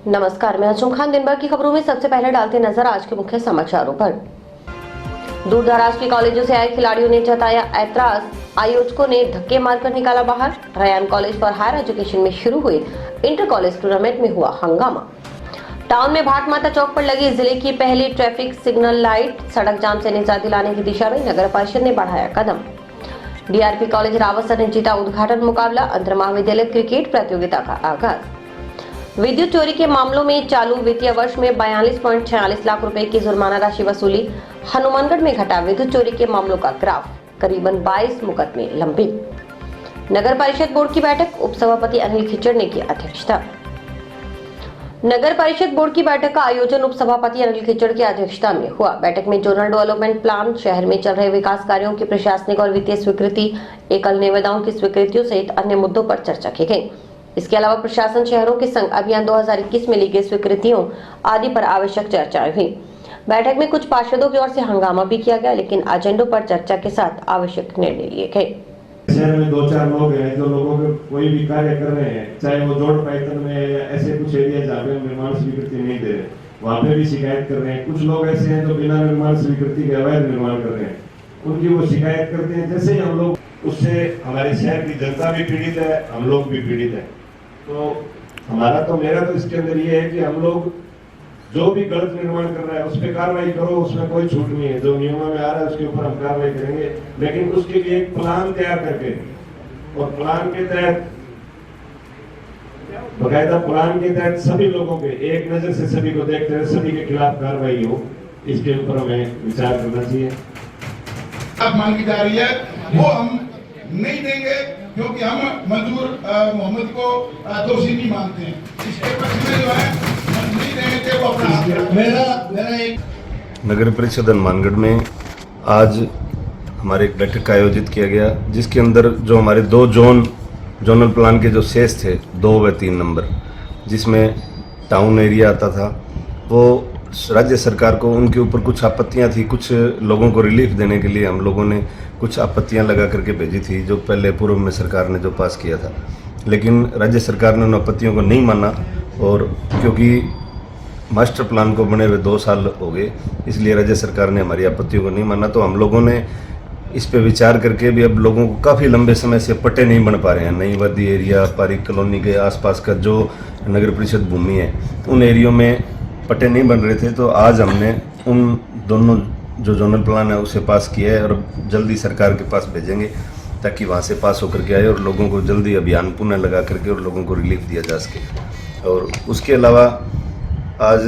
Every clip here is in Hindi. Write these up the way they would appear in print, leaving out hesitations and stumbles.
नमस्कार, मैं अजम खान। दिन भर की खबरों में सबसे पहले डालते नजर आज के मुख्य समाचारों पर। दूर दराज के कॉलेजों से आए खिलाड़ियों ने जताया ऐतराज, आयोजकों ने धक्के मारकर निकाला बाहर। Ryan College for Higher Education में शुरू हुई इंटर कॉलेज टूर्नामेंट में हुआ हंगामा। टाउन में भाट माता चौक पर लगी जिले की पहली ट्रैफिक सिग्नल लाइट, सड़क जाम से निजात दिलाने की दिशा में नगर परिषद ने बढ़ाया कदम। डीआरपी कॉलेज रावतसर ने जीता उद्घाटन मुकाबला, अंतर महाविद्यालय क्रिकेट प्रतियोगिता का आगाज। विद्युत चोरी के मामलों में चालू वित्तीय वर्ष में 42.46 लाख रुपए की जुर्माना राशि वसूली। हनुमानगढ़ में घटा विद्युत चोरी के मामलों का ग्राफ, करीबन 22 मुकदमे लंबित। नगर परिषद बोर्ड की बैठक, उपसभापति अनिल खिचड़ ने की अध्यक्षता। नगर परिषद बोर्ड की बैठक का आयोजन उपसभापति अनिल खिचड़ की अध्यक्षता में हुआ। बैठक में जोनल डेवलपमेंट प्लान, शहर में चल रहे विकास कार्यों की प्रशासनिक और वित्तीय स्वीकृति, एकल निविदाओं की स्वीकृतियों सहित अन्य मुद्दों पर चर्चा की गई। इसके अलावा प्रशासन शहरों के संघ अभियान 2021 में ली गई स्वीकृतियों आदि पर आवश्यक चर्चाएं हुई। बैठक में कुछ पार्षदों की ओर से हंगामा भी किया गया, लेकिन एजेंडों पर चर्चा के साथ आवश्यक निर्णय लिए गए। शहर में 2-4 लोग हैं जो लोगों के कोई भी कार्य कर रहे हैं, चाहे वो जोड़ पैतन में या ऐसे कुछ एरिया जहाँ पे निर्माण स्वीकृति नहीं दे रहे, वहाँ पे भी शिकायत कर रहे हैं। कुछ लोग ऐसे हैं जो बिना निर्माण स्वीकृति के अवैध निर्माण कर रहे हैं, उनकी वो शिकायत करते हैं। जैसे ही हम लोग उससे, हमारे शहर की जनता भी पीड़ित है, हम लोग भी पीड़ित है। तो मेरा तो इसके अंदर ये है कि हम लोग जो भी गलत निर्माण कर रहा है उस पर कार्रवाई करो, उसमें कोई छूट नहीं है। जो नियमों में आ रहा है उसके ऊपर हम कार्रवाई करेंगे, लेकिन उसके लिए एक प्लान तैयार करके, और प्लान के तहत, बकायदा प्लान के तहत सभी लोगों के एक नजर से सभी को देखते हुए सभी के खिलाफ कार्रवाई हो, इसके ऊपर हमें विचार करना चाहिए। अब मांगी जा रही है वो हम नहीं देंगे, क्योंकि हम मंजूर मोहम्मद को दोषी नहीं मानते हैं। इसके पक्ष में जो है नहीं देंगे वो अपना मेरा एक नगर परिषद हनुमानगढ़ में आज हमारे एक बैठक का आयोजित किया गया, जिसके अंदर जो हमारे 2 जोनल प्लान के जो शेष थे 2 व 3 नंबर, जिसमें टाउन एरिया आता था, वो राज्य सरकार को उनके ऊपर कुछ आपत्तियां थी। कुछ लोगों को रिलीफ देने के लिए हम लोगों ने कुछ आपत्तियां लगा करके भेजी थी, जो पहले पूर्व में सरकार ने जो पास किया था। लेकिन राज्य सरकार ने उन आपत्तियों को नहीं माना, और क्योंकि मास्टर प्लान को बने हुए 2 साल हो गए, इसलिए राज्य सरकार ने हमारी आपत्तियों को नहीं माना। तो हम लोगों ने इस पे विचार करके भी अब लोगों को काफ़ी लंबे समय से पट्टे नहीं बन पा रहे हैं। नई वादी एरिया, पारिक कॉलोनी के आसपास का जो नगर परिषद भूमि है, उन एरियो में पट्टे नहीं बन रहे थे। तो आज हमने उन दोनों जो जोनल प्लान है उसे पास किया है, और जल्दी सरकार के पास भेजेंगे ताकि वहाँ से पास होकर के आए और लोगों को जल्दी अभियान पुनः लगा करके और लोगों को रिलीफ दिया जा सके। और उसके अलावा आज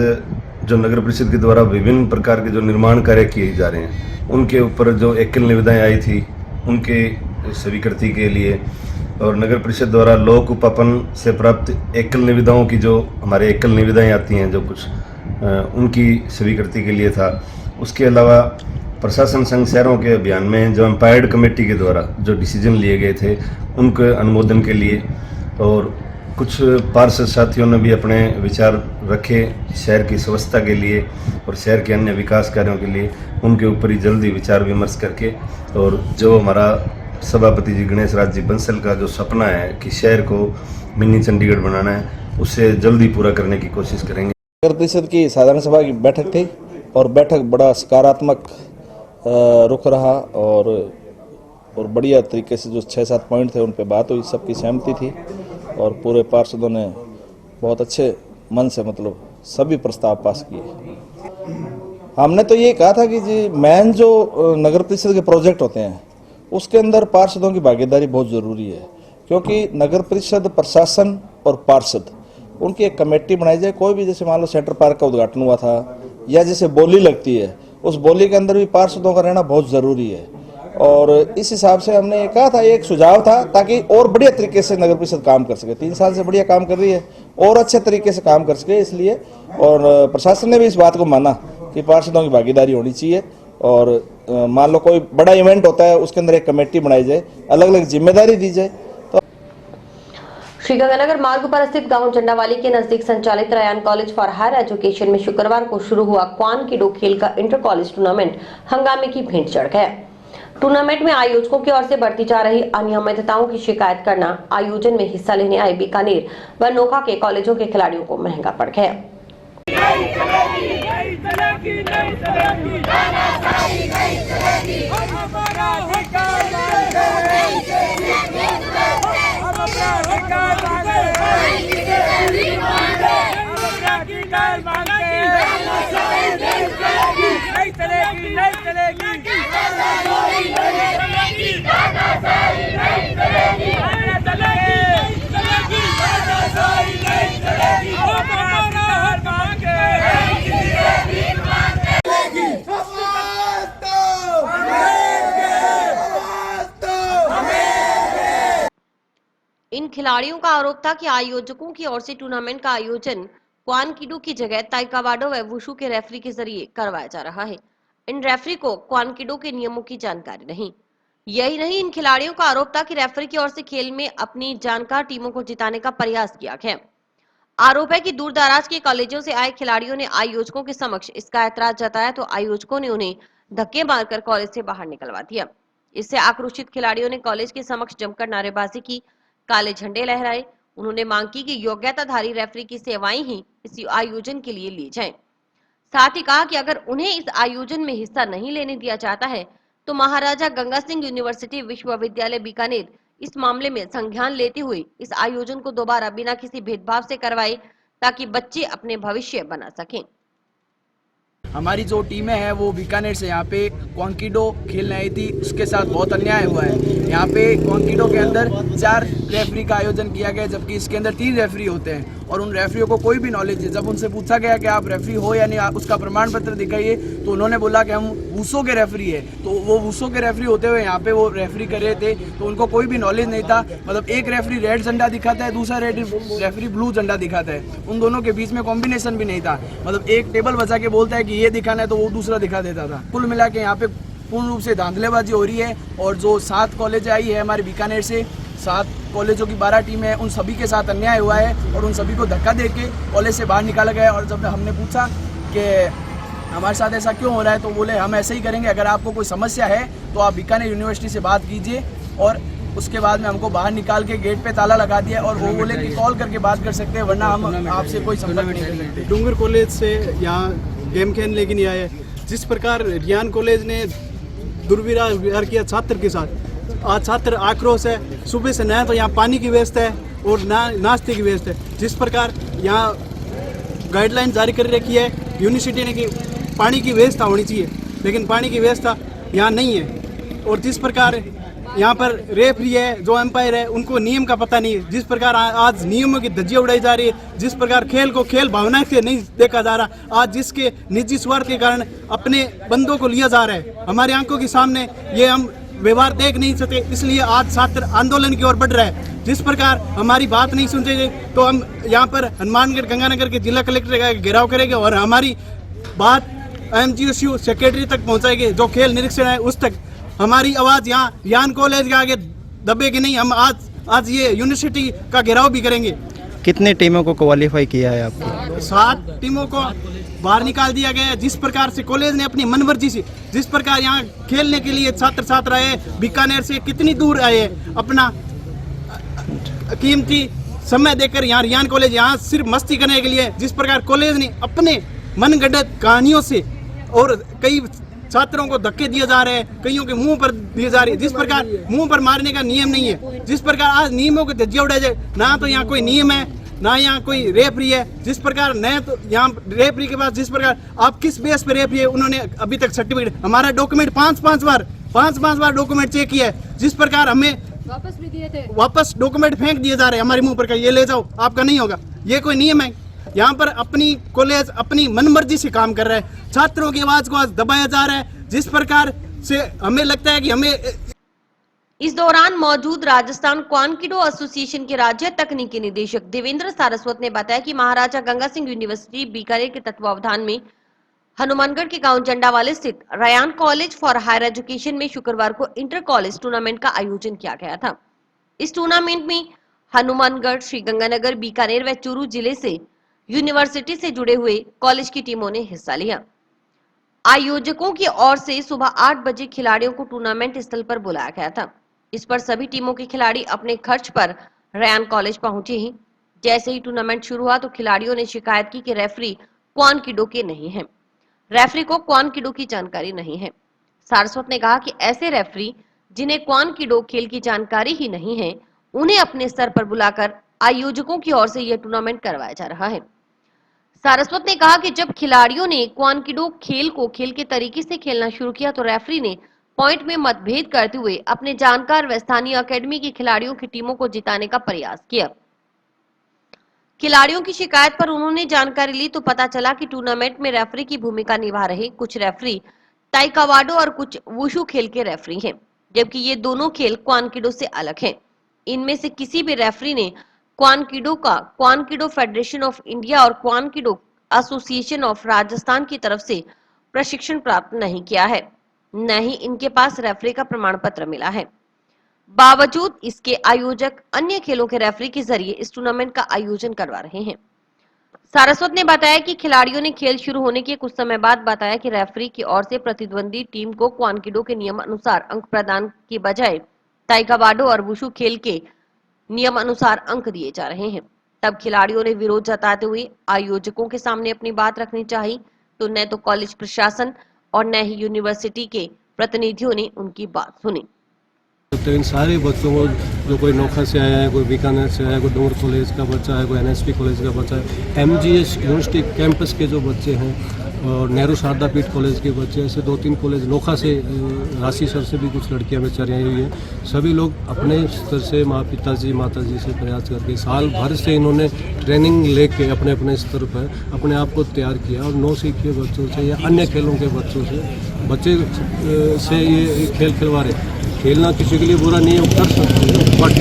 जो नगर परिषद के द्वारा विभिन्न प्रकार के जो निर्माण कार्य किए जा रहे हैं, उनके ऊपर जो एकल निविदाएँ आई थी उनके स्वीकृति के लिए, और नगर परिषद द्वारा लोक उपापन से प्राप्त एकल निविदाओं की जो हमारे एकल निविदाएँ आती हैं, जो कुछ उनकी स्वीकृति के लिए था। उसके अलावा प्रशासन संघ शहरों के अभियान में जो एम्पायर्ड कमेटी के द्वारा जो डिसीजन लिए गए थे उनके अनुमोदन के लिए, और कुछ पार्षद साथियों ने भी अपने विचार रखे शहर की स्वच्छता के लिए और शहर के अन्य विकास कार्यों के लिए, उनके ऊपर ही जल्दी विचार विमर्श करके, और जो हमारा सभापति जी गणेश राज जी बंसल का जो सपना है कि शहर को मिनी चंडीगढ़ बनाना है, उसे जल्दी पूरा करने की कोशिश करेंगे। नगर परिषद की साधारण सभा की बैठक थी, और बैठक बड़ा सकारात्मक रुख रहा, और बढ़िया तरीके से जो 6-7 पॉइंट थे उन पे बात हुई, सबकी सहमति थी, और पूरे पार्षदों ने बहुत अच्छे मन से मतलब सभी प्रस्ताव पास किए। हमने तो ये कहा था कि जी मेन जो नगर परिषद के प्रोजेक्ट होते हैं उसके अंदर पार्षदों की भागीदारी बहुत ज़रूरी है, क्योंकि नगर परिषद, प्रशासन और पार्षद, उनकी एक कमेटी बनाई जाए। कोई भी, जैसे मान लो सेंटर पार्क का उद्घाटन हुआ था, या जैसे बोली लगती है, उस बोली के अंदर भी पार्षदों का रहना बहुत ज़रूरी है। और इस हिसाब से हमने कहा था, एक सुझाव था, ताकि और बढ़िया तरीके से नगर परिषद काम कर सके। 3 साल से बढ़िया काम कर रही है, और अच्छे तरीके से काम कर सके, इसलिए। और प्रशासन ने भी इस बात को माना कि पार्षदों की भागीदारी होनी चाहिए। और मान लो कोई बड़ा इवेंट होता है, उसके अंदर एक कमेटी बनाई जाए, अलग अलग जिम्मेदारी दी जाए। श्रीगंगानगर मार्ग पर स्थित गांव झंडावाली के नजदीक संचालित Ryan College for Higher Education में शुक्रवार को शुरू हुआ क्वान किडो खेल का इंटर कॉलेज टूर्नामेंट हंगामे की भेंट चढ़ गया। टूर्नामेंट में आयोजकों की ओर से बढ़ती जा रही अनियमितताओं की शिकायत करना आयोजन में हिस्सा लेने आए बीकानेर व नोखा के कॉलेजों के खिलाड़ियों को महंगा पड़ गया। इन खिलाड़ियों का आरोप था कि आयोजकों की ओर से टूर्नामेंट का आयोजन क्वान किडो की जगह ताइक्वांडो व वुशु के रेफरी के जरिए करवाया जा रहा है। इन रेफरी को क्वान किडो के नियमों की जानकारी नहीं। यही नहीं, इन खिलाड़ियों का आरोप था कि रेफरी की ओर से खेल में अपनी जानकार टीमों को जिताने का प्रयास किया गया। आरोप है कि दूर दराज के कॉलेजों से आए खिलाड़ियों ने आयोजकों के समक्ष इसका ऐतराज जताया तो आयोजकों ने उन्हें धक्के मारकर कॉलेज से बाहर निकलवा दिया। इससे आक्रोशित खिलाड़ियों ने कॉलेज के समक्ष जमकर नारेबाजी की, काले झंडे लहराए। उन्होंने मांग की कि योग्यताधारी रेफरी की सेवाएं ही इस आयोजन के लिए ली जाएं। साथ ही कहा कि अगर उन्हें इस आयोजन में हिस्सा नहीं लेने दिया जाता है तो महाराजा गंगा सिंह यूनिवर्सिटी विश्वविद्यालय बीकानेर इस मामले में संज्ञान लेते हुए इस आयोजन को दोबारा बिना किसी भेदभाव से करवाए ताकि बच्चे अपने भविष्य बना सकें। हमारी जो टीमें हैं वो बीकानेर से यहाँ पे क्वांकिडो खेलने आई थी, उसके साथ बहुत अन्याय हुआ है। यहाँ पे क्वांकिडो के अंदर 4 रेफरी का आयोजन किया गया जबकि इसके अंदर 3 रेफरी होते हैं और उन रेफरियों को कोई भी नॉलेज है। जब उनसे पूछा गया कि आप रेफरी हो या नहीं, आप उसका प्रमाण पत्र दिखाइए, तो उन्होंने बोला कि हम वुशो के रेफरी है। तो वो वुशो के रेफरी होते हुए यहाँ पे वो रेफरी कर रहे थे तो उनको कोई भी नॉलेज नहीं था। मतलब एक रेफरी रेड झंडा दिखाता है, दूसरा रेफरी ब्लू झंडा दिखाता है, उन दोनों के बीच में कॉम्बिनेशन भी नहीं था। मतलब एक टेबल बचा के बोलता है कि ये दिखाना है तो वो दूसरा दिखा देता था। कुल मिला के यहाँ पे पूर्ण रूप से धांधलेबाजी हो रही है और जो 7 कॉलेज आई है हमारे बीकानेर से, 7 कॉलेजों की 12 टीमें हैं, उन सभी के साथ अन्याय हुआ है और उन सभी को धक्का देके कॉलेज से बाहर निकाला गया। और जब हमने पूछा कि हमारे साथ ऐसा क्यों हो रहा है तो बोले हम ऐसे ही करेंगे, अगर आपको कोई समस्या है तो आप बीकानेर यूनिवर्सिटी से बात कीजिए। और उसके बाद में हमको बाहर निकाल के गेट पे ताला लगा दिया और वो बोले कि कॉल करके बात कर सकते हैं वरना हम आपसे कोई संपर्क नहीं कर सकते। डूंगर कॉलेज से यहाँ गेम खेलने के लिए आए। जिस प्रकार रियान कॉलेज ने दुर्व्यवहार किया छात्र के साथ, आज छात्र आक्रोश है। सुबह से न तो यहाँ पानी की व्यवस्था है और ना नाश्ते की व्यवस्था है। जिस प्रकार यहाँ गाइडलाइन जारी कर रखी है यूनिवर्सिटी ने कि पानी की व्यवस्था होनी चाहिए, लेकिन पानी की व्यवस्था यहाँ नहीं है। और जिस प्रकार यहाँ पर रेफरी है, जो एम्पायर है, उनको नियम का पता नहीं है। जिस प्रकार आज नियमों की धज्जियां उड़ाई जा रही है, जिस प्रकार खेल को खेल भावना से नहीं देखा जा रहा, आज जिसके निजी स्वार्थ के कारण अपने बंदों को लिया जा रहा है, हमारी आंखों के सामने ये हम व्यवहार देख नहीं सकते। इसलिए आज छात्र आंदोलन की ओर बढ़ रहा है। जिस प्रकार हमारी बात नहीं सुनेंगे तो हम यहाँ पर हनुमानगढ़ गंगानगर के जिला कलेक्टर का घेराव करेंगे और हमारी बात MGSU सेक्रेटरी तक पहुँचाएंगे। जो खेल निरीक्षण है उस तक हमारी आवाज यहाँ रियान कॉलेज के आगे दबेगी नहीं। हम आज ये यूनिवर्सिटी का घेराव भी करेंगे। कितने टीमों को क्वालिफाई किया है आपको? 7 टीमों को बाहर निकाल दिया गया है। जिस प्रकार से कॉलेज ने अपनी मनमर्जी से, जिस प्रकार यहाँ खेलने के लिए छात्र छात्रा आए, बीकानेर से कितनी दूर आए, अपना कीमती समय देकर यहाँ रियान कॉलेज यहाँ सिर्फ मस्ती करने के लिए। जिस प्रकार कॉलेज ने अपने मनगढ़ंत कहानियों से और कई छात्रों को धक्के दिए जा रहे हैं, कईयों के मुंह पर दिए जा रहे हैं। जिस प्रकार मुंह पर मारने का नियम नहीं है, जिस प्रकार आज नियमों को धज्जियां उड़ाया जाए, ना तो यहाँ कोई नियम है ना यहाँ कोई रेफरी है। जिस प्रकार न तो यहाँ रेफरी के पास, जिस प्रकार आप किस बेस पर रेफरी है, उन्होंने अभी तक सर्टिफिकेट, हमारा डॉक्यूमेंट 5-5 बार डॉक्यूमेंट चेक किया है। जिस प्रकार हमें वापस भी दिए थे, वापस डॉक्यूमेंट फेंक दिए जा रहे हैं हमारे मुंह पर, ये ले जाओ, आपका नहीं होगा। ये कोई नियम है? यहाँ पर अपनी कॉलेज अपनी मनमर्जी से काम कर रहा है, छात्रों की आवाज को आज दबाया जा रहा है। जिस प्रकार से हमें लगता है कि हमें इस दौरान मौजूद राजस्थान क्वानकिडो एसोसिएशन के राज्य तकनीकी निदेशक देवेंद्र सारस्वत ने बताया कि महाराजा गंगा सिंह यूनिवर्सिटी बीकानेर के तत्वावधान में हनुमानगढ़ के गांव जंडावाले स्थित Ryan College for Higher Education में शुक्रवार को इंटर कॉलेज टूर्नामेंट का आयोजन किया गया था। इस टूर्नामेंट में हनुमानगढ़, श्रीगंगानगर, बीकानेर व चूरू जिले से यूनिवर्सिटी से जुड़े हुए कॉलेज की टीमों ने हिस्सा लिया। आयोजकों की ओर से सुबह 8 बजे खिलाड़ियों को टूर्नामेंट स्थल पर बुलाया गया था। इस पर सभी टीमों के खिलाड़ी अपने खर्च पर रयान कॉलेज पहुंचे ही जैसे ही टूर्नामेंट शुरू हुआ तो खिलाड़ियों ने शिकायत की कि रेफरी क्वान किडो के नहीं है। रेफरी को क्वान किडो की जानकारी नहीं है। सारस्वत ने कहा कि ऐसे रेफरी जिन्हें क्वान किडो खेल की जानकारी ही नहीं है, उन्हें अपने स्तर पर बुलाकर आयोजकों की ओर से यह टूर्नामेंट करवाया जा रहा है। सारस्वत ने कहा कि जब खिलाड़ियों ने क्वान किडो खेल को खेल के तरीके से खेलना शुरू किया तो रेफरी ने पॉइंट में मतभेद करते हुए अपने जानकार व स्थानीय अकेडमी के खिलाड़ियों की टीमों को जिताने का प्रयास किया। खिलाड़ियों की शिकायत पर उन्होंने जानकारी ली तो पता चला कि टूर्नामेंट में रेफरी की भूमिका निभा रहे कुछ रेफरी ताइक्वांडो और कुछ वुशु खेल के रेफरी हैं, जबकि ये दोनों खेल क्वान किडो से अलग हैं। इनमें से किसी भी रेफरी ने क्वान किडो फेडरेशन ऑफ इंडिया और क्वान किडो एसोसिएशन ऑफ राजस्थान की तरफ से प्रशिक्षण प्राप्त नहीं किया है, न ही इनके पास रेफरी का प्रमाण पत्र मिला है। बावजूद इसके आयोजक अन्य खेलों के रेफरी के जरिए इस टूर्नामेंट का आयोजन करवा रहे हैं। सारस्वत ने बताया कि खिलाड़ियों ने खेल शुरू होने के कुछ समय बाद बताया कि रेफरी की ओर से प्रतिद्वंदी टीम को क्वान किडो के नियम अनुसार अंक प्रदान के बजाय ताइक्वांडो और वुशु खेल के नियम अनुसार अंक दिए जा रहे हैं। तब खिलाड़ियों ने विरोध जताते हुए आयोजकों के सामने अपनी बात रखनी चाहिए, तो न तो कॉलेज प्रशासन और न ही यूनिवर्सिटी के प्रतिनिधियों ने उनकी बात सुनी। तो इन सारे बच्चों को, जो कोई नोखा से आया है, कोई बीकानेर से आया है, कोई डूंगर कॉलेज का बच्चा है, कोई एनएसपी कॉलेज का बच्चा है, एमजीएस यूनिवर्सिटी कैंपस के जो बच्चे हैं और नेहरू शारदा पीठ कॉलेज के बच्चे, ऐसे 2-3 कॉलेज, नोखा से राशि सर से भी कुछ लड़कियां बेचारी आई हुई हैं। सभी लोग अपने स्तर से पिताजी माताजी से प्रयास करके साल भर से इन्होंने ट्रेनिंग लेके अपने अपने स्तर पर अपने आप को तैयार किया और नौसिखिए बच्चों से या अन्य खेलों के बच्चों से बच्चे से ये खेल खिलवा रहे। खेलना किसी के लिए बुरा नहीं है, वो कर सकते हैं, बट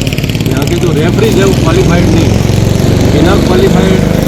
यहाँ के जो रेफरीज है वो क्वालिफाइड नहीं है। बिना क्वालिफाइड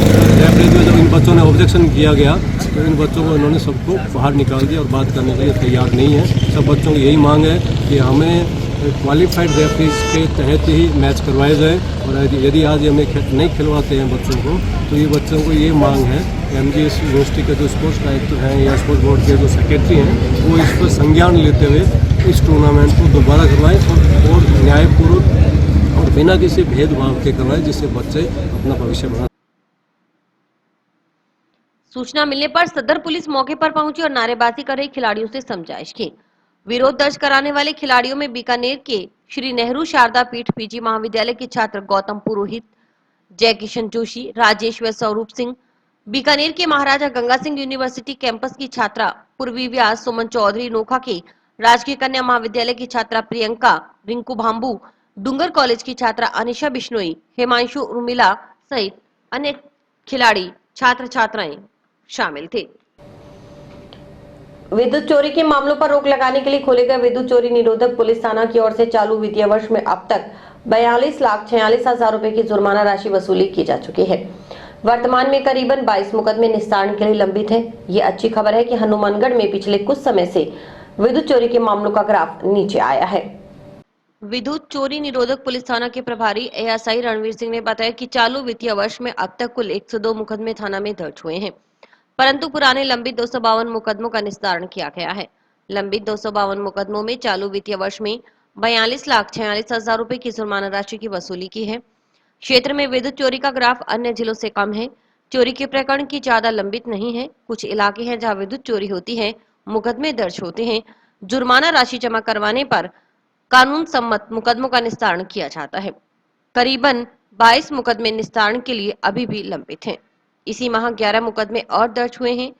रेफरीज में जब इन बच्चों ने ऑब्जेक्शन किया गया तो इन बच्चों को इन्होंने सबको बाहर निकाल दिया और बात करने के लिए तैयार नहीं है। सब बच्चों की यही मांग है कि हमें क्वालिफाइड रेफरीज के तहत ही मैच करवाए जाए और यदि आज हमें नहीं खिलवाते हैं बच्चों को तो ये बच्चों को ये मांग है कि एमजीएस यूनिवर्सिटी के जो स्पोर्ट्स डायरेक्टर हैं या स्पोर्ट्स बोर्ड के जो सेक्रेटरी हैं वो इस पर संज्ञान लेते हुए इस टूर्नामेंट को दोबारा करवाएं और न्यायपूर्वक और बिना किसी भेदभाव के करवाएं, जिससे बच्चे अपना भविष्य बना। सूचना मिलने पर सदर पुलिस मौके पर पहुंची और नारेबाजी कर रहे खिलाड़ियों से समझाइश की। विरोध दर्ज कराने वाले खिलाड़ियों में बीकानेर के श्री नेहरू शारदा पीठ पीजी महाविद्यालय के छात्र गौतम पुरोहित, जय किशन जोशी, राजेश व स्वरूप सिंह, बीकानेर के महाराजा गंगा सिंह यूनिवर्सिटी कैंपस की छात्रा पूर्वी व्यास, सुमन चौधरी, नोखा के राजकीय कन्या महाविद्यालय की छात्रा प्रियंका, रिंकू भांबू, डूंगर कॉलेज की छात्रा अनिशा बिश्नोई, हिमांशु उर्मिला सहित अन्य खिलाड़ी छात्र छात्राएं शामिल थे। विद्युत चोरी के मामलों पर रोक लगाने के लिए खोले गए विद्युत चोरी निरोधक पुलिस थाना की ओर से चालू वित्तीय वर्ष में अब तक 42,46,000 रुपए की जुर्माना राशि वसूली की जा चुकी है। वर्तमान में करीबन 22 मुकदमे निस्तारण के लिए लंबित हैं। ये अच्छी खबर है कि हनुमानगढ़ में पिछले कुछ समय से विद्युत चोरी के मामलों का ग्राफ नीचे आया है। विद्युत चोरी निरोधक पुलिस थाना के प्रभारी एएसआई रणवीर सिंह ने बताया कि चालू वित्तीय वर्ष में अब तक कुल 102 मुकदमे थाना में दर्ज हुए हैं, परंतु पुराने लंबित 252 मुकदमों का निस्तारण किया गया है। लंबित 252 मुकदमों में चालू वित्तीय वर्ष में 42,46,000 रुपए की जुर्माना राशि की वसूली की है। क्षेत्र में विद्युत चोरी का ग्राफ अन्य जिलों से कम है। चोरी के प्रकरण की ज्यादा लंबित नहीं है। कुछ इलाके हैं जहां विद्युत चोरी होती है, मुकदमे दर्ज होते हैं, जुर्माना राशि जमा करवाने पर कानून सम्मत मुकदमों का निस्तारण किया जाता है। करीबन 22 मुकदमे निस्तारण के लिए अभी भी लंबित हैं। इसी माह 11 मुकदमे और दर्ज हुए हैं।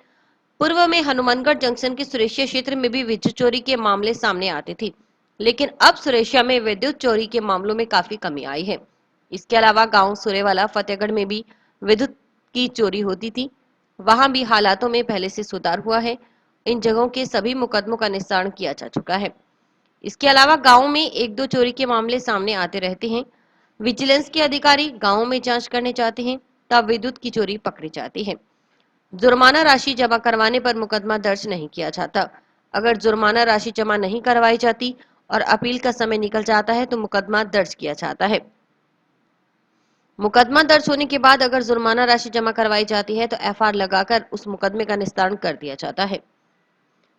पूर्व में हनुमानगढ़ जंक्शन के सुरेशिया क्षेत्र में भी विद्युत चोरी के मामले सामने आते थे, लेकिन अब सुरेशिया में विद्युत चोरी के मामलों में काफी कमी आई है। इसके अलावा गांव सुरेवाला, फतेहगढ़ में भी विद्युत की चोरी होती थी, वहां भी हालातों में पहले से सुधार हुआ है। इन जगहों के सभी मुकदमों का निस्तारण किया जा चुका है। इसके अलावा गांव में 1-2 चोरी के मामले सामने आते रहते हैं। विजिलेंस के अधिकारी गांव में जांच करने जाते हैं, तब विद्युत की चोरी पकड़ी जाती है। जुर्माना राशि जमा करवाने पर मुकदमा दर्ज नहीं किया जाता। अगर जुर्माना राशि जमा नहीं करवाई जाती और अपील का समय निकल जाता है तो मुकदमा दर्ज किया जाता है। मुकदमा दर्ज होने के बाद अगर जुर्माना राशि जमा करवाई जाती है तो एफआईआर लगाकर उस मुकदमे का निस्तारण कर दिया जाता है।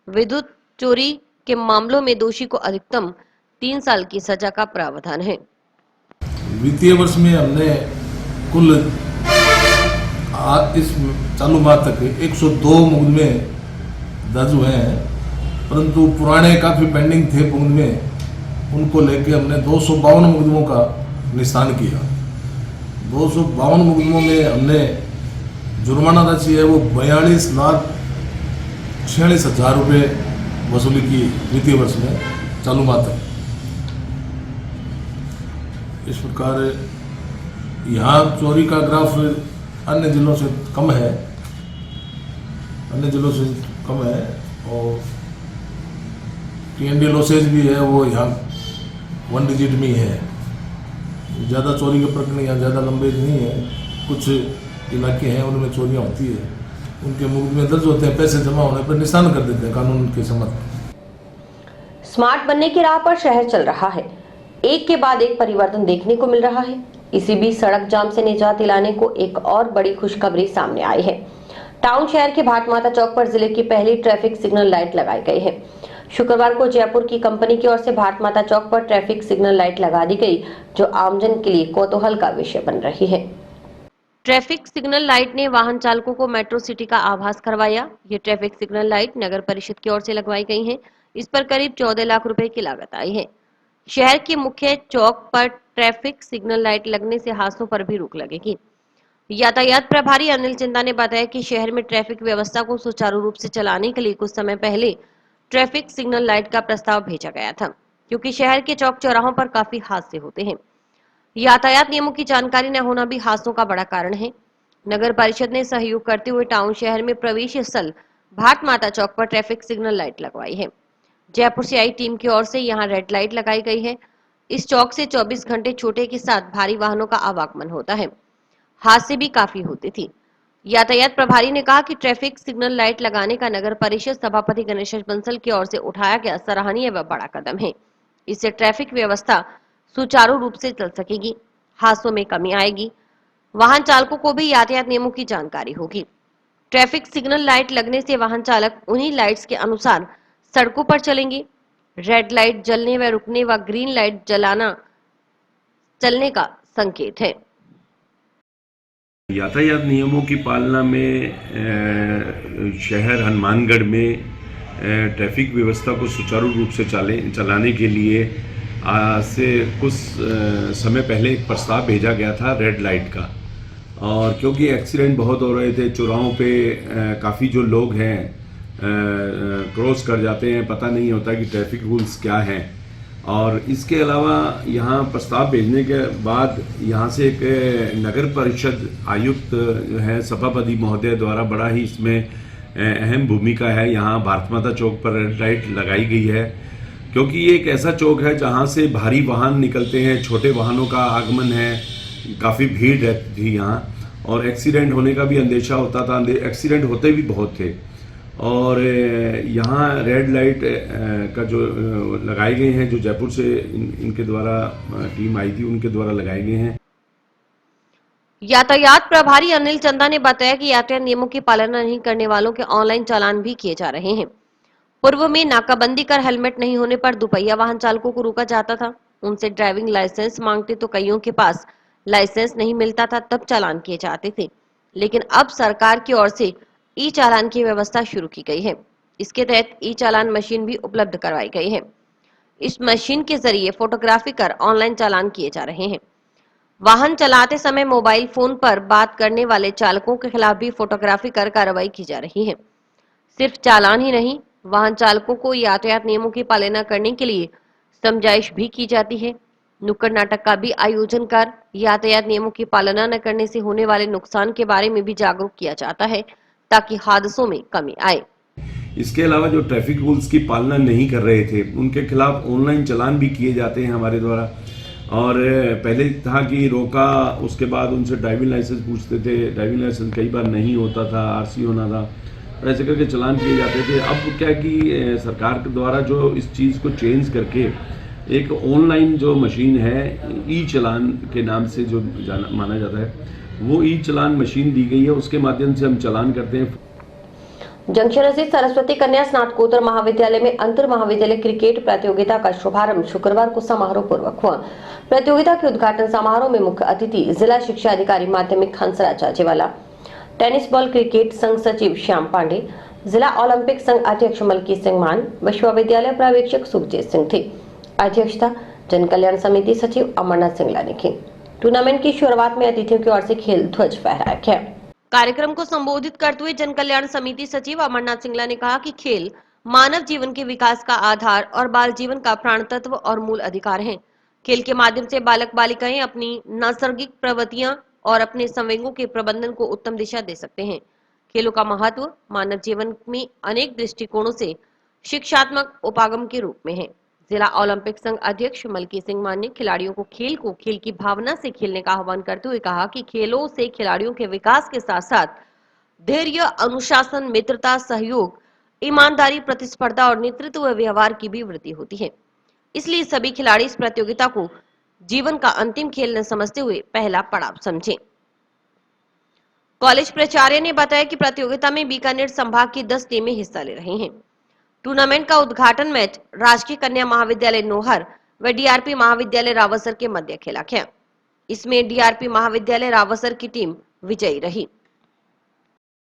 विद्युत चोरी के मामलों में दोषी को अधिकतम 3 साल की सजा का प्रावधान है। वित्तीय वर्ष में हमने कुल इस चालू माह तक 102 मुकदमे दर्ज हुए हैं, परंतु पुराने काफ़ी पेंडिंग थे मुकदमे, उनको लेके हमने 252 मुकदमों का निस्तारण किया। 252 मुकदमों में हमने जुर्माना राशि है वो 42,46,000 रुपये वसूली की वित्तीय वर्ष में चालू माह तक। इस प्रकार यहाँ चोरी का ग्राफ अन्य जिलों से कम है, और TND लॉसेज भी है वो यहाँ 1 डिजिट में ही है। ज़्यादा चोरी के प्रकरण यहाँ ज़्यादा लंबे नहीं है, कुछ इलाके हैं उनमें चोरियाँ होती है, उनके मुकदमे दर्ज होते हैं, पैसे जमा होने पर निशान कर देते हैं कानून के समक्ष। स्मार्ट बनने की राह पर शहर चल रहा है, एक के बाद एक परिवर्तन देखने को मिल रहा है। इसी बीच सड़क जाम से निजात दिलाने को एक और बड़ी खुशखबरी सामने आई है। टाउन शहर के भाट माता चौक पर जिले की पहली ट्रैफिक सिग्नल लाइट लगाई गई है। शुक्रवार को जयपुर की कंपनी की ओर से भाट माता चौक पर ट्रैफिक सिग्नल लाइट लगा दी गई, जो आमजन के लिए कौतूहल का विषय बन रही है। ट्रैफिक सिग्नल लाइट ने वाहन चालकों को मेट्रो सिटी का आभास करवाया। ये ट्रैफिक सिग्नल लाइट नगर परिषद की ओर से लगवाई गई है। इस पर करीब 14 लाख रुपए की लागत आई है। शहर के मुख्य चौक पर ट्रैफिक सिग्नल लाइट लगने से हादसों पर भी रोक लगेगी। यातायात प्रभारी अनिल चिंदा ने बताया कि शहर में ट्रैफिक व्यवस्था को सुचारू रूप से चलाने के लिए कुछ समय पहले ट्रैफिक सिग्नल लाइट का प्रस्ताव भेजा गया था, क्योंकि शहर के चौक चौराहों पर काफी हादसे होते हैं। यातायात नियमों की जानकारी न होना भी हादसों का बड़ा कारण है। नगर परिषद ने सहयोग करते हुए टाउन शहर में प्रवेश स्थल भाट माता चौक पर ट्रैफिक सिग्नल लाइट लगवाई है। जयपुर से आई टीम की ओर से यहां रेड लाइट लगाई गई है। इस चौक से 24 घंटे छोटे के साथ भारी वाहनों का आवागमन होता है। हादसे भी काफी होती थी। यातायात प्रभारी ने कहा कि ट्रैफिक सिग्नल लाइट लगाने का नगर परिषद सभापति गणेश बंसल की ओर से उठाया गया सराहनीय व बड़ा कदम है। इससे ट्रैफिक व्यवस्था सुचारू रूप से चल सकेगी, हादसों में कमी आएगी, वाहन चालकों को भी यातायात नियमों की जानकारी होगी। ट्रैफिक सिग्नल लाइट लगने से वाहन चालक उन्हीं लाइट्स के अनुसार सड़कों पर चलेंगे। रेड लाइट जलने व रुकने व ग्रीन लाइट जलाना चलने का संकेत है। यातायात नियमों की पालना में शहर हनुमानगढ़ में ट्रैफिक व्यवस्था को सुचारू रूप से चलाने के लिए आज से कुछ समय पहले एक प्रस्ताव भेजा गया था रेड लाइट का। और क्योंकि एक्सीडेंट बहुत हो रहे थे, चौराहों पे काफ़ी जो लोग हैं क्रॉस कर जाते हैं, पता नहीं होता कि ट्रैफिक रूल्स क्या हैं। और इसके अलावा यहाँ प्रस्ताव भेजने के बाद यहाँ से एक नगर परिषद आयुक्त जो है सभापति महोदय द्वारा बड़ा ही इसमें अहम भूमिका है। यहाँ भारत माता चौक पर रेड लाइट लगाई गई है, क्योंकि ये एक ऐसा चौक है जहाँ से भारी वाहन निकलते हैं, छोटे वाहनों का आगमन है, काफ़ी भीड़ रहती थी यहाँ, और एक्सीडेंट होने का भी अंदेशा होता था। एक्सीडेंट होते भी बहुत थे। और यहाँ रेड लाइट का जो लगाए गए हैं, जो जयपुर से इनके द्वारा टीम आई थी उनके द्वारा लगाए गए हैं। यातायात प्रभारी अनिल चंदा ने बताया कि यातायात नियमों की पालना नहीं करने वालों के ऑनलाइन चालान भी किए जा रहे हैं। पूर्व में नाकाबंदी कर हेलमेट नहीं होने पर दुपहिया वाहन चालकों को रोका जाता था, उनसे ड्राइविंग लाइसेंस मांगते तो कईयों के पास लाइसेंस नहीं मिलता था, तब चालान किए जाते थे। लेकिन अब सरकार की ओर से ई चालान की व्यवस्था शुरू की गई है। इसके तहत ई चालान मशीन भी उपलब्ध करवाई गई है। इस मशीन के जरिए फोटोग्राफी कर ऑनलाइन चालान किए जा रहे हैं। वाहन चलाते समय मोबाइल फोन पर बात करने वाले चालकों के खिलाफ भी फोटोग्राफी कर कार्रवाई की जा रही है। सिर्फ चालान ही नहीं, वाहन चालकों को यातायात नियमों की पालना करने के लिए समझाइश भी की जाती है। नुक्कड़ नाटक का भी आयोजन कर यातायात नियमों की पालना न करने से होने वाले नुकसान के बारे में भी जागरूक किया जाता है, ताकि हादसों में कमी आए। इसके अलावा जो ट्रैफिक रूल्स की पालना नहीं कर रहे थे उनके खिलाफ ऑनलाइन चालान भी किए जाते हैं हमारे द्वारा। और पहले था कि रोका, उसके बाद उनसे ड्राइविंग लाइसेंस पूछते थे, ड्राइविंग लाइसेंस कई बार नहीं होता था, आरसी होना था, ऐसे करके चालान किए जाते थे। अब क्या कि सरकार के द्वारा जो इस चीज़ को चेंज करके एक ऑनलाइन जो मशीन है ई चालान के नाम से जो माना जाता है, वो ई चालान मशीन दी गई है, उसके माध्यम से हम चालान करते हैं। जंक्शन स्थित सरस्वती कन्या स्नातकोत्तर महाविद्यालय में अंतर महाविद्यालय क्रिकेट प्रतियोगिता का शुभारंभ शुक्रवार को समारोह पूर्वक हुआ। प्रतियोगिता के उद्घाटन समारोह में मुख्य अतिथि जिला शिक्षा अधिकारी माध्यमिक हंसराज चाचेवाला, टेनिस बॉल क्रिकेट संघ सचिव श्याम पांडे, जिला ओलंपिक संघ अध्यक्ष मलकी सिंह मान, विश्वविद्यालय पर्यवेक्षक सुखजीत सिंह थे। अध्यक्षता जन कल्याण समिति सचिव अमरनाथ सिंगला ने की। टूर्नामेंट की शुरुआत में अतिथियों की ओर से खेल ध्वज फहराया गया। कार्यक्रम को संबोधित करते हुए जन कल्याण समिति सचिव अमरनाथ सिंगला ने कहा कि खेल मानव जीवन के विकास का आधार और बाल जीवन का प्राण तत्व और मूल अधिकार हैं। खेल के माध्यम से बालक बालिकाएं अपनी नैसर्गिक प्रवृत्तियां और अपने संवेगों के प्रबंधन को उत्तम दिशा दे सकते हैं। खेलों का महत्व मानव जीवन में अनेक दृष्टिकोणों से शिक्षात्मक उपागम के रूप में है। जिला ओलंपिक संघ अध्यक्ष मलकी सिंह मान ने खिलाड़ियों को खेल की भावना से खेलने का आह्वान करते हुए कहा कि खेलों से खिलाड़ियों के विकास के साथ साथ धैर्य, अनुशासन, मित्रता, सहयोग, ईमानदारी, प्रतिस्पर्धा और नेतृत्व व्यवहार की भी वृद्धि होती है। इसलिए सभी खिलाड़ी इस प्रतियोगिता को जीवन का अंतिम खेल न समझते हुए पहला पड़ाव समझें। कॉलेज प्राचार्य ने बताया कि प्रतियोगिता में बीकानेर संभाग की 10 टीमें हिस्सा ले रही हैं। टूर्नामेंट का उद्घाटन मैच राजकीय कन्या महाविद्यालय नोहर व डीआरपी महाविद्यालय रावसर के मध्य खेला गया। इसमें डीआरपी महाविद्यालय रावसर की टीम विजयी रही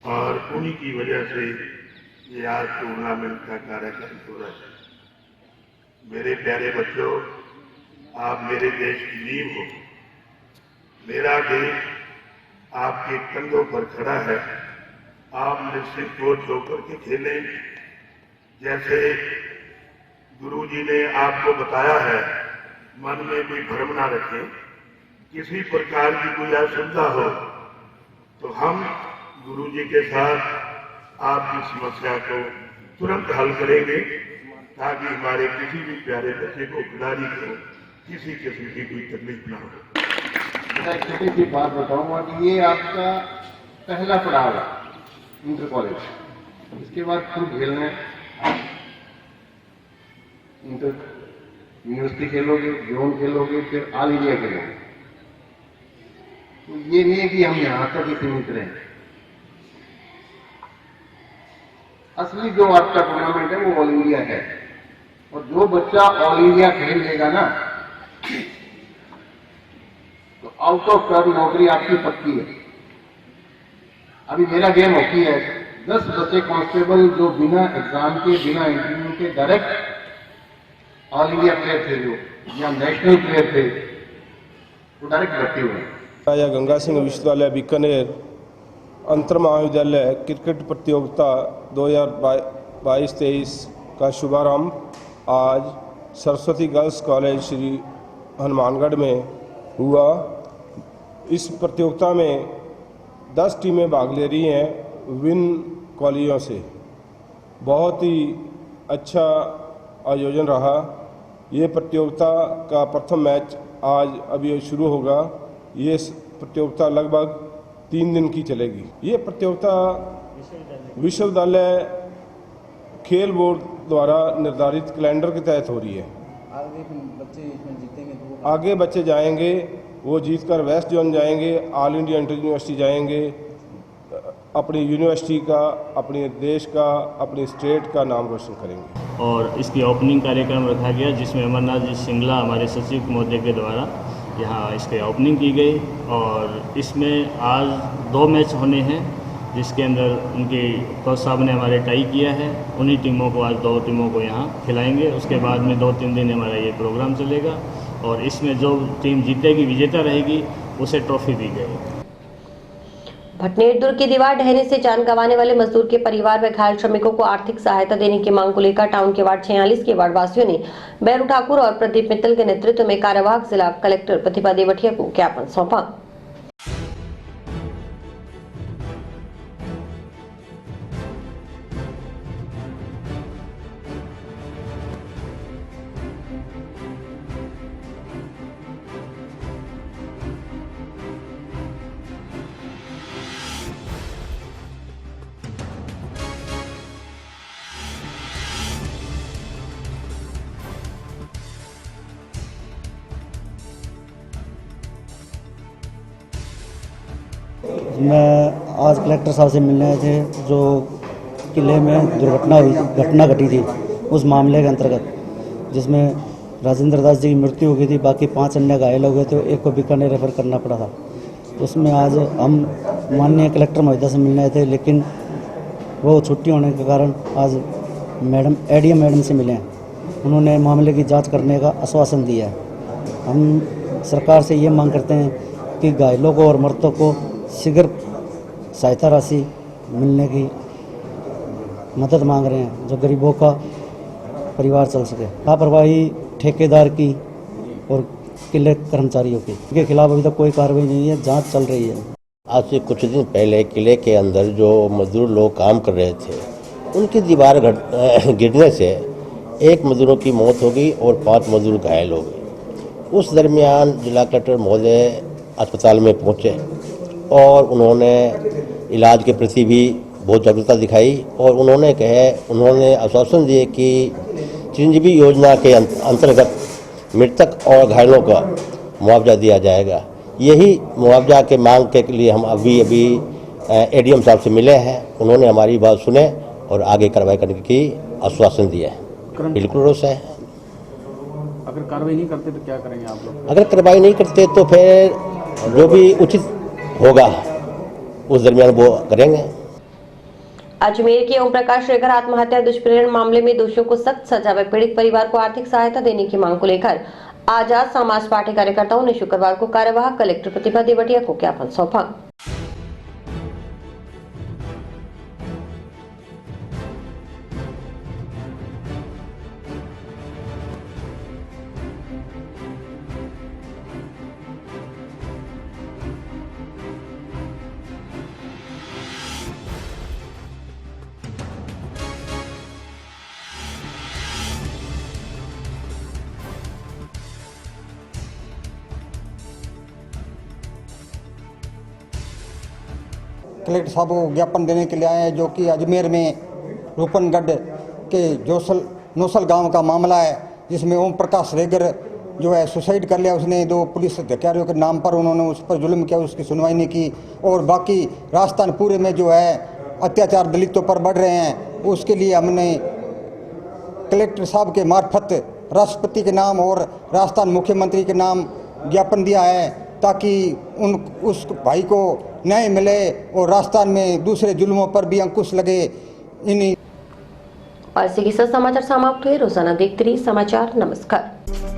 और उन्हीं की वजह से ये आज टूर्नामेंट का कार्यक्रम हो रहा है। मेरे प्यारे बच्चों, आप मेरे देश की नींव हो। मेरा देश आपके कंधों पर खड़ा है। आप निश्चित को छोड़ के खेलें। जैसे गुरुजी ने आपको बताया है, मन में कोई भ्रम ना रखें। किसी प्रकार की कोई असुविधा हो तो हम गुरुजी के साथ आपकी समस्या को तुरंत हल करेंगे, ताकि हमारे किसी भी प्यारे बच्चे को, खिलाड़ी को किसी किस्म की कोई तकलीफ ना हो। एक छोटी सी बात बताऊंगा कि ये आपका पहला पड़ाव है इंटर कॉलेज। इसके बाद खुद खेलने इंटर यूनिवर्सिटी खेलोगे, जोन खेलोगे, फिर ऑल इंडिया खेलोगे। तो ये नहीं है कि हम यहाँ तक ही सीमित रहे। असली जो आपका टूर्नामेंट है वो ऑल इंडिया है, और जो बच्चा ऑल इंडिया खेल लेगा ना, तो आउट ऑफ टर्न नौकरी आपकी पक्की है। अभी मेरा गेम हॉकी है। 10 बच्चे कांस्टेबल जो बिना एग्जाम के, बिना इंटरव्यू के डायरेक्ट ऑल इंडिया प्लेयर थे, जो या नेशनल प्लेयर थे, वो डायरेक्ट भर्ती हुए। राजा गंगा सिंह विश्वविद्यालय बीकानेर अंतर महाविद्यालय क्रिकेट प्रतियोगिता 2022-23 का शुभारंभ आज सरस्वती गर्ल्स कॉलेज श्री हनुमानगढ़ में हुआ। इस प्रतियोगिता में 10 टीमें भाग ले रही हैं विभिन्न कॉलेजों से। बहुत ही अच्छा आयोजन रहा। ये प्रतियोगिता का प्रथम मैच आज अभी शुरू होगा। ये प्रतियोगिता लगभग 3 दिन की चलेगी। ये प्रतियोगिता विश्वविद्यालय खेल बोर्ड द्वारा निर्धारित कैलेंडर के तहत हो रही है। आगे बच्चे जाएंगे, वो जीतकर वेस्ट जोन जाएंगे, ऑल इंडिया इंटर यूनिवर्सिटी जाएंगे, अपनी यूनिवर्सिटी का, अपने देश का, अपनी स्टेट का नाम रोशन करेंगे। और इसकी ओपनिंग कार्यक्रम रखा गया, जिसमें अमरनाथ जी सिंगला हमारे सचिव महोदय के द्वारा यहाँ इसके ओपनिंग की गई। और इसमें आज 2 मैच होने हैं, जिसके अंदर उनके कोच साहब ने हमारे टाई किया है। उन्हीं टीमों को, आज 2 टीमों को यहाँ खिलाएंगे। उसके बाद में 2-3 दिन हमारा ये प्रोग्राम चलेगा, और इसमें जो टीम जीतेगी, विजेता रहेगी, उसे ट्रॉफी दी जाएगी। भटनेर दुर्ग की दीवार ढहने से जान गंवाने वाले मजदूर के परिवार व घायल श्रमिकों को आर्थिक सहायता देने की मांग को लेकर टाउन के वार्ड 46 के वार्ड वासियों ने बैरू ठाकुर और प्रदीप मित्तल के नेतृत्व में कार्यवाहक जिला कलेक्टर प्रतिभा देवटिया को ज्ञापन सौंपा। मैं आज कलेक्टर साहब से मिलने आए थे, जो किले में घटना घटी थी, उस मामले के अंतर्गत जिसमें राजेंद्र दास जी की मृत्यु हो गई थी, बाकी 5 अन्य घायल हो गए थे, एक को बीकानेर रेफर करना पड़ा था। उसमें आज हम माननीय कलेक्टर महोदय से मिलने आए थे, लेकिन वो छुट्टी होने के कारण आज एडीएम मैडम से मिले हैं। उन्होंने मामले की जांच करने का आश्वासन दिया है। हम सरकार से ये मांग करते हैं कि घायलों को और मृतकों को शीघ्र सहायता राशि मिलने की मदद मांग रहे हैं, जो गरीबों का परिवार चल सके। लापरवाही ठेकेदार की और किले कर्मचारियों की, इनके खिलाफ अभी तक कोई कार्रवाई नहीं है, जांच चल रही है। आज से कुछ दिन पहले किले के अंदर जो मजदूर लोग काम कर रहे थे, उनकी दीवार गिरने से 1 मजदूरों की मौत हो गई और 5 मजदूर घायल हो गए। उस दरमियान जिला कलेक्टर महोदय अस्पताल में पहुंचे और उन्होंने इलाज के प्रति भी बहुत जागरूकता दिखाई और उन्होंने आश्वासन दिए कि चिरंजीवी योजना के अंतर्गत मृतक और घायलों का मुआवजा दिया जाएगा। यही मुआवजा के मांग के लिए हम अभी एडीएम साहब से मिले हैं। उन्होंने हमारी बात सुने और आगे कार्रवाई करने की आश्वासन दिया है। बिल्कुल रोष है। अगर कार्रवाई नहीं करते तो क्या करेंगे आप लोग? अगर कार्रवाई नहीं करते तो फिर जो भी उचित होगा उस दरमियान वो करेंगे। अजमेर के ओम प्रकाश शेखर आत्महत्या दुष्प्रेरण मामले में दोषियों को सख्त सजा व पीड़ित परिवार को आर्थिक सहायता देने की मांग को लेकर आजाद समाज पार्टी कार्यकर्ताओं ने शुक्रवार को कार्यवाहक कलेक्टर प्रतिभा देवटिया को ज्ञापन सौंपा। कलेक्टर साहब को ज्ञापन देने के लिए आए हैं, जो कि अजमेर में रूपनगढ़ के नौसल गांव का मामला है, जिसमें ओम प्रकाश रेगर जो है सुसाइड कर लिया। उसने 2 पुलिस अधिकारियों के नाम पर उन्होंने उस पर जुल्म किया, उसकी सुनवाई नहीं की। और बाकी राजस्थान पूरे में जो है अत्याचार दलितों पर बढ़ रहे हैं, उसके लिए हमने कलेक्टर साहब के मार्फत राष्ट्रपति के नाम और राजस्थान मुख्यमंत्री के नाम ज्ञापन दिया है, ताकि उस भाई को न्याय मिले और राजस्थान में दूसरे जुल्मों पर भी अंकुश लगे। और इसी के साथ समाचार समाप्त हुए। रोजाना देखते रहिए समाचार। नमस्कार।